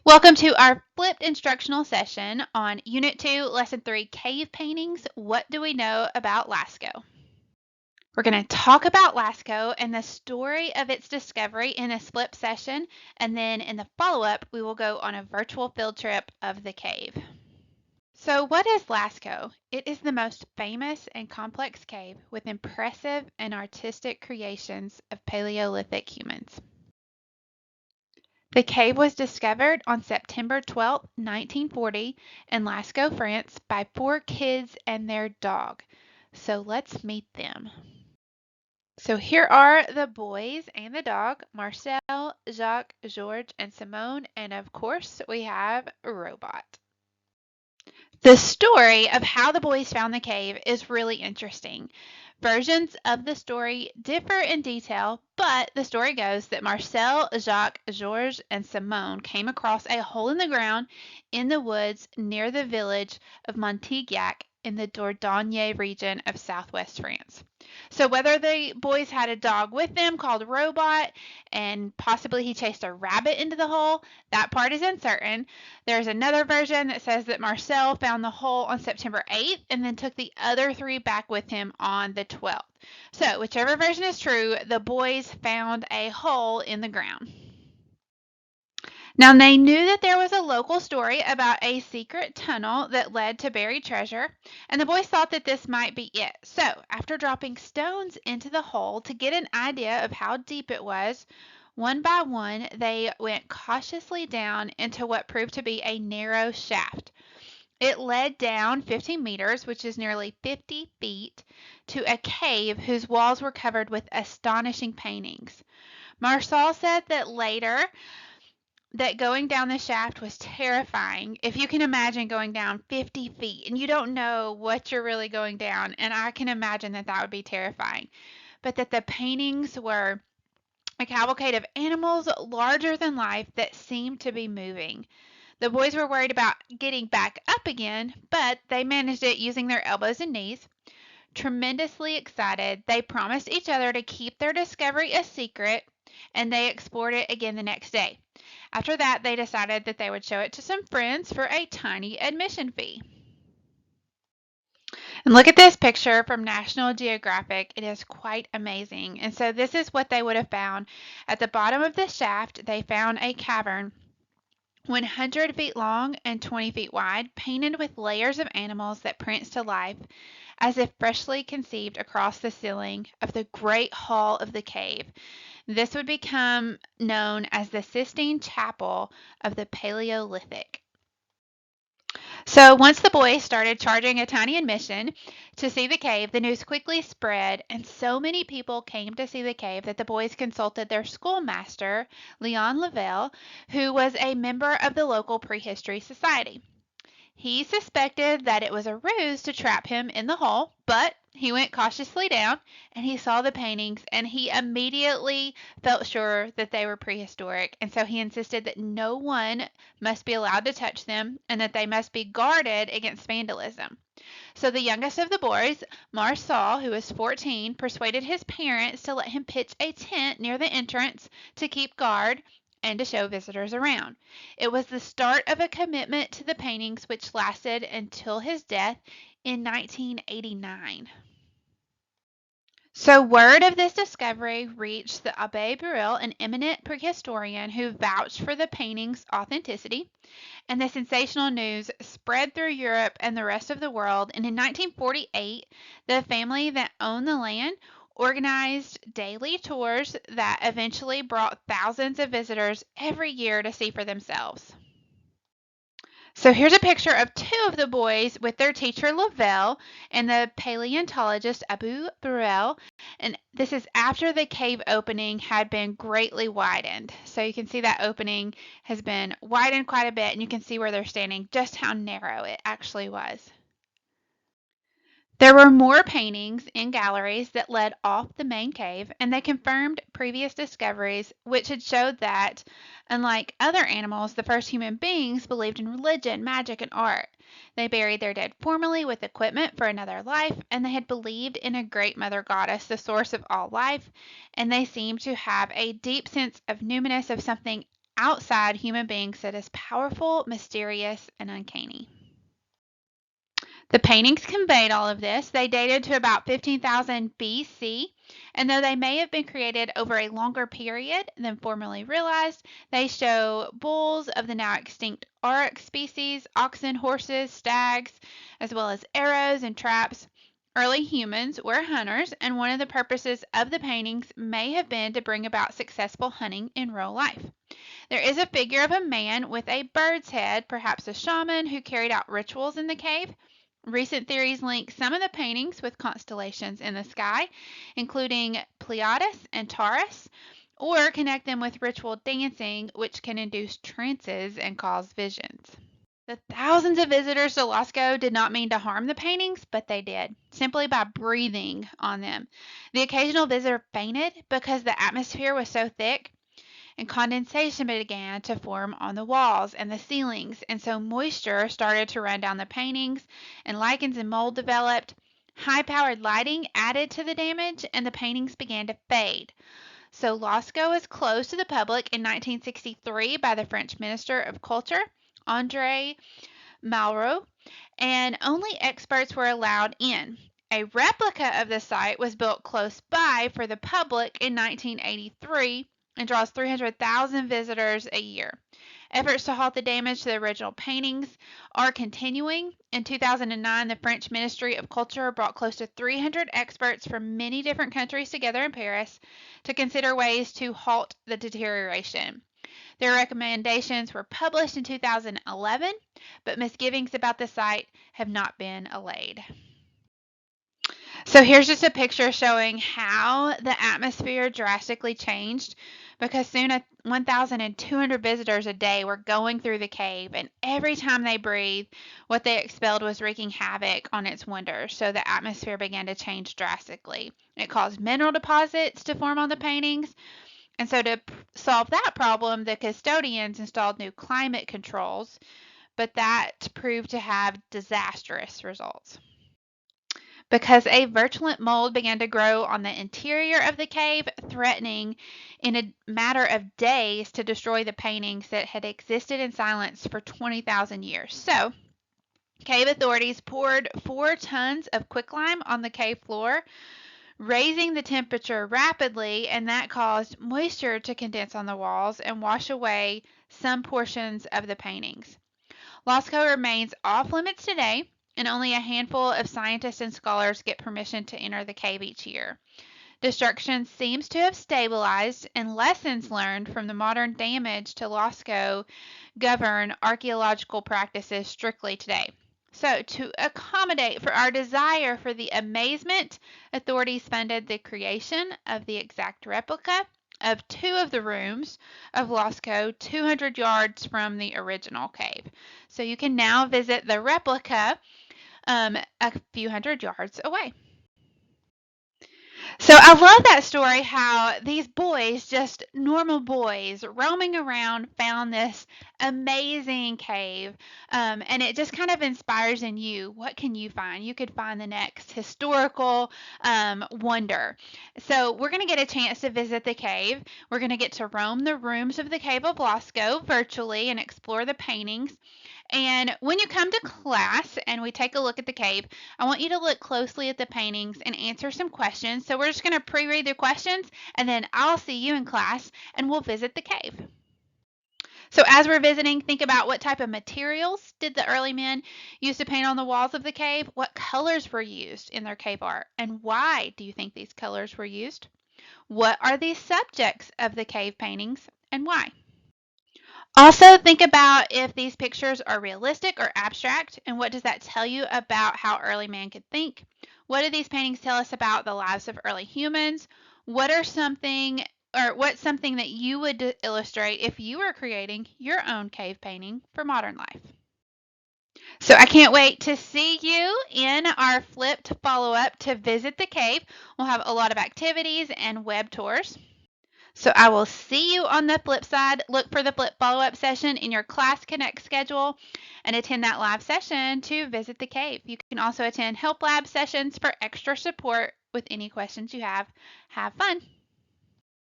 Welcome to our flipped instructional session on Unit 2, Lesson 3, Cave Paintings. What do we know about Lascaux? We're going to talk about Lascaux and the story of its discovery in this flip session, and then in the follow-up, we will go on a virtual field trip of the cave. So what is Lascaux? It is the most famous and complex cave with impressive and artistic creations of Paleolithic humans. The cave was discovered on September 12, 1940, in Lascaux, France, by four kids and their dog. So let's meet them. So here are the boys and the dog, Marcel, Jacques, Georges, and Simone, and of course we have Robot. The story of how the boys found the cave is really interesting. Versions of the story differ in detail, but the story goes that Marcel, Jacques, Georges, and Simone came across a hole in the ground in the woods near the village of Montignac in the Dordogne region of southwest France. So whether the boys had a dog with them called Robot and possibly he chased a rabbit into the hole, that part is uncertain. There's another version that says that Marcel found the hole on September 8th and then took the other three back with him on the 12th. So, whichever version is true, the boys found a hole in the ground. Now, they knew that there was a local story about a secret tunnel that led to buried treasure, and the boys thought that this might be it. So, after dropping stones into the hole to get an idea of how deep it was, one by one, they went cautiously down into what proved to be a narrow shaft. It led down 15 meters, which is nearly 50 feet, to a cave whose walls were covered with astonishing paintings. Marcel said that later that going down the shaft was terrifying. If you can imagine going down 50 feet and you don't know what you're really going down, and I can imagine that that would be terrifying. But that the paintings were a cavalcade of animals larger than life that seemed to be moving. The boys were worried about getting back up again, but they managed it using their elbows and knees. Tremendously excited, they promised each other to keep their discovery a secret, and they explored it again the next day. After that, they decided that they would show it to some friends for a tiny admission fee. And look at this picture from National Geographic. It is quite amazing. And so this is what they would have found. At the bottom of the shaft, they found a cavern 100 feet long and 20 feet wide, painted with layers of animals that pranced to life as if freshly conceived across the ceiling of the great hall of the cave. This would become known as the Sistine Chapel of the Paleolithic. So once the boys started charging a tiny admission to see the cave, the news quickly spread, and so many people came to see the cave that the boys consulted their schoolmaster, Leon Lavelle, who was a member of the local prehistory society. He suspected that it was a ruse to trap him in the hole, but he went cautiously down and he saw the paintings and he immediately felt sure that they were prehistoric. And so he insisted that no one must be allowed to touch them and that they must be guarded against vandalism. So the youngest of the boys, Marcel, who was 14, persuaded his parents to let him pitch a tent near the entrance to keep guard and to show visitors around. It was the start of a commitment to the paintings which lasted until his death in 1989. So word of this discovery reached the Abbé Burriel, an eminent prehistorian who vouched for the painting's authenticity, and the sensational news spread through Europe and the rest of the world. And in 1948, the family that owned the land organized daily tours that eventually brought thousands of visitors every year to see for themselves. So here's a picture of two of the boys with their teacher Lavelle and the paleontologist Abu Burrell. And this is after the cave opening had been greatly widened. So you can see that opening has been widened quite a bit, and you can see where they're standing just how narrow it actually was. There were more paintings in galleries that led off the main cave, and they confirmed previous discoveries, which had showed that, unlike other animals, the first human beings believed in religion, magic, and art. They buried their dead formally with equipment for another life, and they had believed in a great mother goddess, the source of all life, and they seemed to have a deep sense of numinous, of something outside human beings that is powerful, mysterious, and uncanny. The paintings conveyed all of this. They dated to about 15,000 BC, and though they may have been created over a longer period than formerly realized, they show bulls of the now extinct aurochs species, oxen, horses, stags, as well as arrows and traps. Early humans were hunters, and one of the purposes of the paintings may have been to bring about successful hunting in real life. There is a figure of a man with a bird's head, perhaps a shaman who carried out rituals in the cave. Recent theories link some of the paintings with constellations in the sky, including Pleiades and Taurus, or connect them with ritual dancing, which can induce trances and cause visions. The thousands of visitors to Lascaux did not mean to harm the paintings, but they did, simply by breathing on them. The occasional visitor fainted because the atmosphere was so thick, and condensation began to form on the walls and the ceilings, and so moisture started to run down the paintings, and lichens and mold developed. High-powered lighting added to the damage, and the paintings began to fade. So Lascaux was closed to the public in 1963 by the French Minister of Culture, André Malraux, and only experts were allowed in. A replica of the site was built close by for the public in 1983 and draws 300,000 visitors a year. Efforts to halt the damage to the original paintings are continuing. In 2009, the French Ministry of Culture brought close to 300 experts from many different countries together in Paris to consider ways to halt the deterioration. Their recommendations were published in 2011, but misgivings about the site have not been allayed. So here's just a picture showing how the atmosphere drastically changed, because soon 1,200 visitors a day were going through the cave, and every time they breathed, what they expelled was wreaking havoc on its wonders. So the atmosphere began to change drastically. It caused mineral deposits to form on the paintings. And so to solve that problem, the custodians installed new climate controls, but that proved to have disastrous results, because a virulent mold began to grow on the interior of the cave, threatening in a matter of days to destroy the paintings that had existed in silence for 20,000 years. So, cave authorities poured 4 tons of quicklime on the cave floor, raising the temperature rapidly, and that caused moisture to condense on the walls and wash away some portions of the paintings. Lascaux remains off limits today, and only a handful of scientists and scholars get permission to enter the cave each year. Destruction seems to have stabilized, and lessons learned from the modern damage to Lascaux govern archaeological practices strictly today. So, to accommodate for our desire for the amazement, authorities funded the creation of the exact replica of 2 of the rooms of Lascaux, 200 yards from the original cave. So you can now visit the replica a few hundred yards away. So I love that story, how these boys, just normal boys, roaming around, found this amazing cave. And it just kind of inspires in you, what can you find? You could find the next historical wonder. So we're going to get a chance to visit the cave. We're going to get to roam the rooms of the Cave of Lascaux virtually and explore the paintings. And when you come to class and we take a look at the cave, I want you to look closely at the paintings and answer some questions. So we're just going to pre-read the questions, and then I'll see you in class and we'll visit the cave. So as we're visiting, think about what type of materials did the early men use to paint on the walls of the cave? What colors were used in their cave art? And why do you think these colors were used? What are the subjects of the cave paintings and why? Also, think about if these pictures are realistic or abstract, and what does that tell you about how early man could think? What do these paintings tell us about the lives of early humans? What's something that you would illustrate if you were creating your own cave painting for modern life? So I can't wait to see you in our flipped follow-up to visit the cave. We'll have a lot of activities and web tours. So I will see you on the flip side. Look for the flip follow-up session in your Class Connect schedule and attend that live session to visit the cave. You can also attend Help Lab sessions for extra support with any questions you have. Have fun.